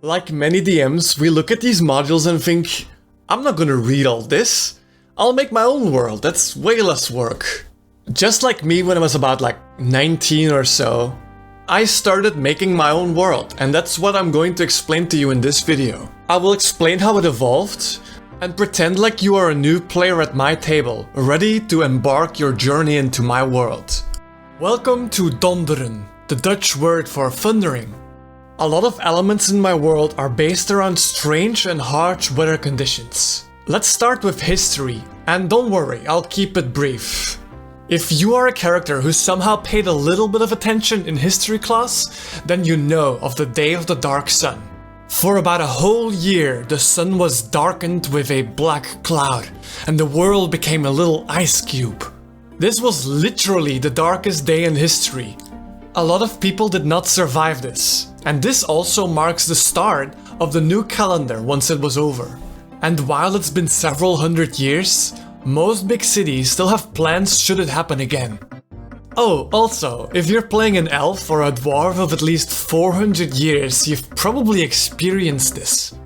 Like many DMs, we look at these modules and think, I'm not gonna read all this. I'll make my own world, that's way less work. Just like me when I was about 19 or so, I started making my own world, and that's what I'm going to explain to you in this video. I will explain how it evolved, and pretend like you are a new player at my table, ready to embark your journey into my world. Welcome to donderen, the Dutch word for thundering. A lot of elements in my world are based around strange and harsh weather conditions. Let's start with history, and don't worry, I'll keep it brief. If you are a character who somehow paid a little bit of attention in history class, then you know of the Day of the Dark Sun. For about a whole year, the sun was darkened with a black cloud, and the world became a little ice cube. This was literally the darkest day in history. A lot of people did not survive this, and this also marks the start of the new calendar once it was over. And while it's been several hundred years, most big cities still have plans should it happen again. Oh, also, if you're playing an elf or a dwarf of at least 400 years, you've probably experienced this.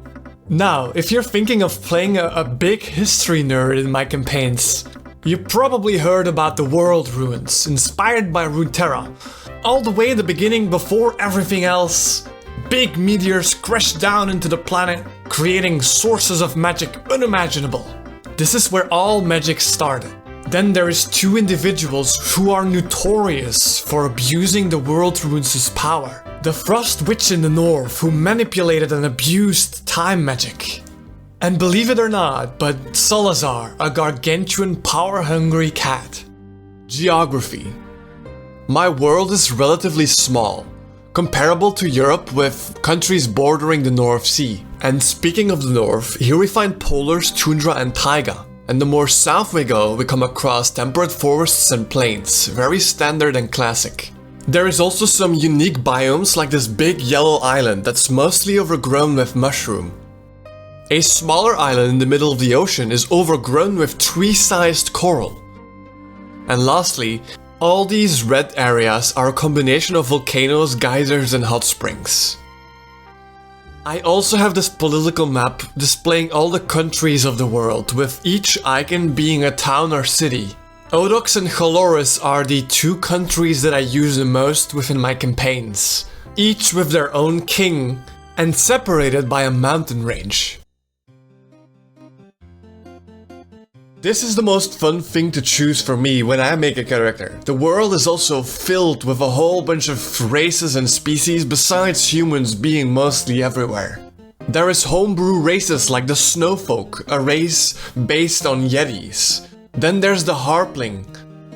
Now, if you're thinking of playing a big history nerd in my campaigns, you probably heard about the world ruins, inspired by Runeterra. All the way in the beginning, before everything else, big meteors crashed down into the planet, creating sources of magic unimaginable. This is where all magic started. Then there is two individuals who are notorious for abusing the world runes' power. The Frost Witch in the north, who manipulated and abused time magic. And believe it or not, but Salazar, a gargantuan power-hungry cat. Geography. My world is relatively small, comparable to Europe with countries bordering the North Sea. And speaking of the north, here we find polars, tundra and taiga. And the more south we go, we come across temperate forests and plains, very standard and classic. There is also some unique biomes like this big yellow island that's mostly overgrown with mushroom. A smaller island in the middle of the ocean is overgrown with tree-sized coral. And lastly, all these red areas are a combination of volcanoes, geysers and hot springs. I also have this political map displaying all the countries of the world, with each icon being a town or city. Odox and HELLOO are the two countries that I use the most within my campaigns, each with their own king and separated by a mountain range. This is the most fun thing to choose for me when I make a character. The world is also filled with a whole bunch of races and species besides humans being mostly everywhere. There is homebrew races like the Snowfolk, a race based on Yetis. Then there's the Harpling,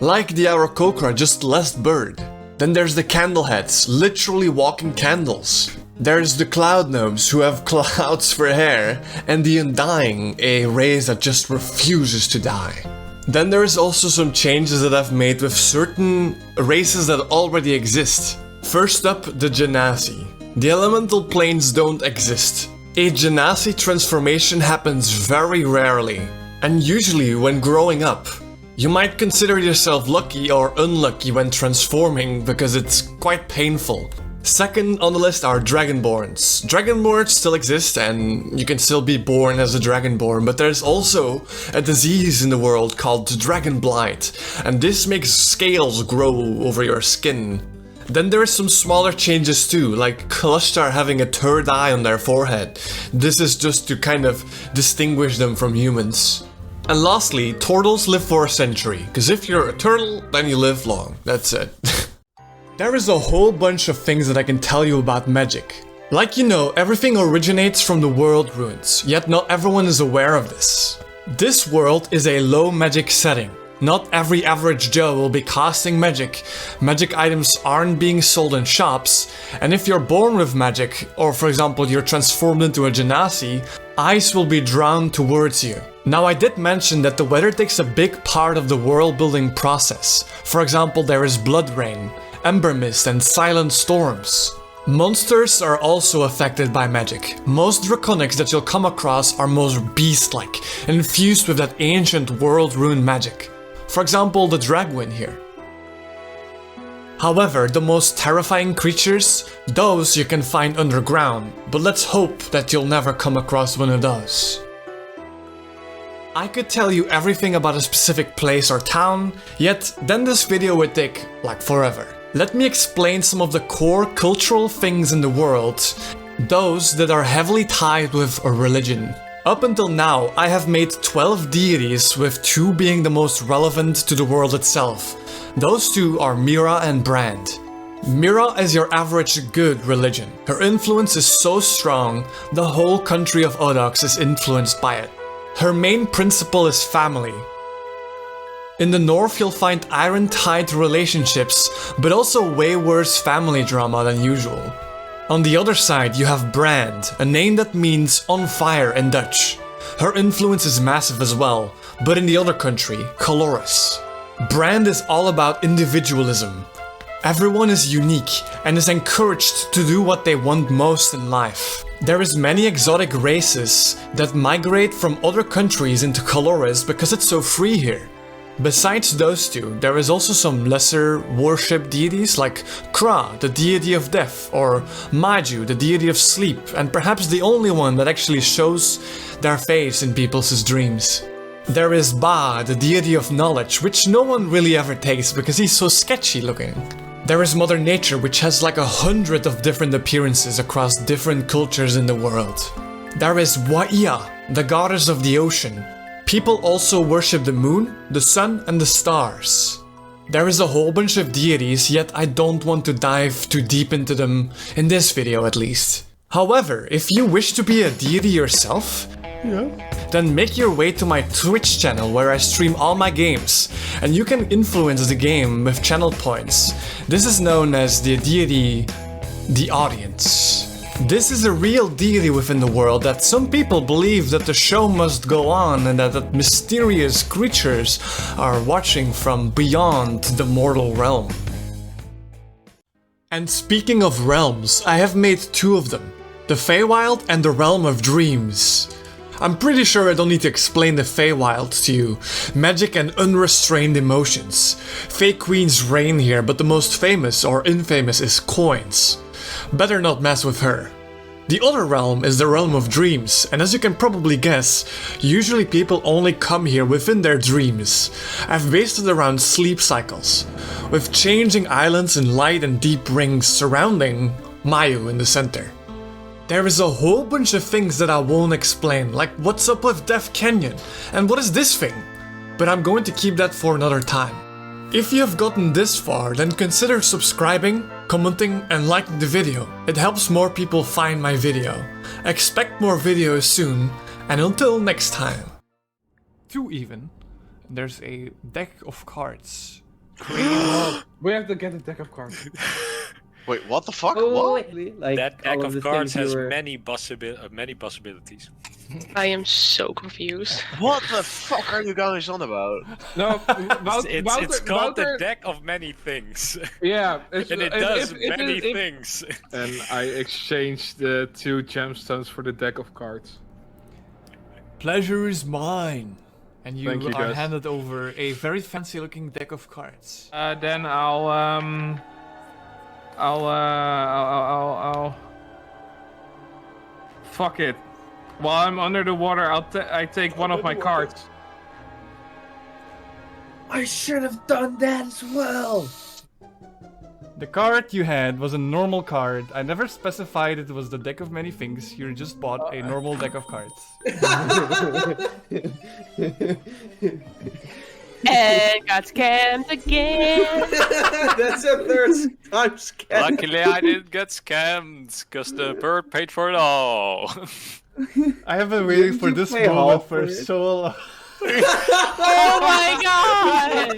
like the Aarakocra, just less bird. Then there's the Candleheads, literally walking candles. There's the Cloud Gnomes, who have clouds for hair, and the Undying, a race that just refuses to die. Then there is also some changes that I've made with certain races that already exist. First up, the Genasi. The elemental planes don't exist. A Genasi transformation happens very rarely, and usually when growing up. You might consider yourself lucky or unlucky when transforming because it's quite painful. Second on the list are Dragonborns. Dragonborns still exist and you can still be born as a Dragonborn, but there's also a disease in the world called Dragon Blight, and this makes scales grow over your skin. Then there is some smaller changes too, like Kalashtar having a third eye on their forehead. This is just to kind of distinguish them from humans. And lastly, turtles live for a century, because if you're a turtle, then you live long. That's it. There is a whole bunch of things that I can tell you about magic. Like you know, everything originates from the world ruins, yet not everyone is aware of this. This world is a low magic setting. Not every average Joe will be casting magic. Magic items aren't being sold in shops, and if you're born with magic, or for example you're transformed into a Genasi, ice will be drawn towards you. Now I did mention that the weather takes a big part of the world building process. For example, there is blood rain, ember mist and silent storms. Monsters are also affected by magic. Most draconics that you'll come across are most beast-like, infused with that ancient world rune magic. For example, the Dragwin here. However, the most terrifying creatures, those you can find underground, but let's hope that you'll never come across one of those. I could tell you everything about a specific place or town, yet then this video would take like forever. Let me explain some of the core cultural things in the world, those that are heavily tied with a religion. Up until now, I have made 12 deities, with 2 being the most relevant to the world itself. Those 2 are Mira and Brand. Mira is your average good religion. Her influence is so strong, the whole country of Odox is influenced by it. Her main principle is family. In the north you'll find iron-tied relationships, but also way worse family drama than usual. On the other side you have Brand, a name that means on fire in Dutch. Her influence is massive as well, but in the other country, Coloris. Brand is all about individualism. Everyone is unique and is encouraged to do what they want most in life. There is many exotic races that migrate from other countries into Coloris because it's so free here. Besides those 2, there is also some lesser worship deities like Kra, the deity of death, or Maju, the deity of sleep, and perhaps the only one that actually shows their face in people's dreams. There is Ba, the deity of knowledge, which no one really ever takes because he's so sketchy looking. There is Mother Nature, which has like 100 of different appearances across different cultures in the world. There is Waia, the goddess of the ocean. People also worship the moon, the sun, and the stars. There is a whole bunch of deities, yet I don't want to dive too deep into them, in this video at least. However, if you wish to be a deity yourself, then make your way to my Twitch channel where I stream all my games, and you can influence the game with channel points. This is known as the deity, the audience. This is a real deity within the world that some people believe that the show must go on and that mysterious creatures are watching from beyond the mortal realm. And speaking of realms, I have made 2 of them, the Feywild and the Realm of Dreams. I'm pretty sure I don't need to explain the Feywild to you. Magic and unrestrained emotions. Fey queens reign here, but the most famous or infamous is Coins. Better not mess with her. The other realm is the Realm of Dreams, and as you can probably guess, usually people only come here within their dreams. I've based it around sleep cycles, with changing islands and light and deep rings surrounding Mayu in the center. There is a whole bunch of things that I won't explain, like what's up with Death Canyon, and what is this thing? But I'm going to keep that for another time. If you have gotten this far, then consider subscribing, commenting, and liking the video. It helps more people find my video. Expect more videos soon, and until next time. 2 even. There's a deck of cards. We have to get a deck of cards. Wait, what the fuck? Oh, What? like That deck all of the cards things has you were- many possibilities. I am so confused. What the fuck are you guys on about? No, It's called the Wouter, deck of many things. yeah, it's, And it does many things. And I exchanged the 2 gemstones for the deck of cards. Pleasure is mine. And you, Thank you, are guys. handed over a very fancy looking deck of cards. Then I'll fuck it. While I'm under the water, I take one of my cards. I should have done that as well. The card you had was a normal card. I never specified it was the deck of many things. You just bought a normal deck of cards. And got scammed again. That's a 3rd time scam. Luckily I didn't get scammed, because the bird paid for it all. I have been waiting for you this play moment half for for it? so long. Oh my god!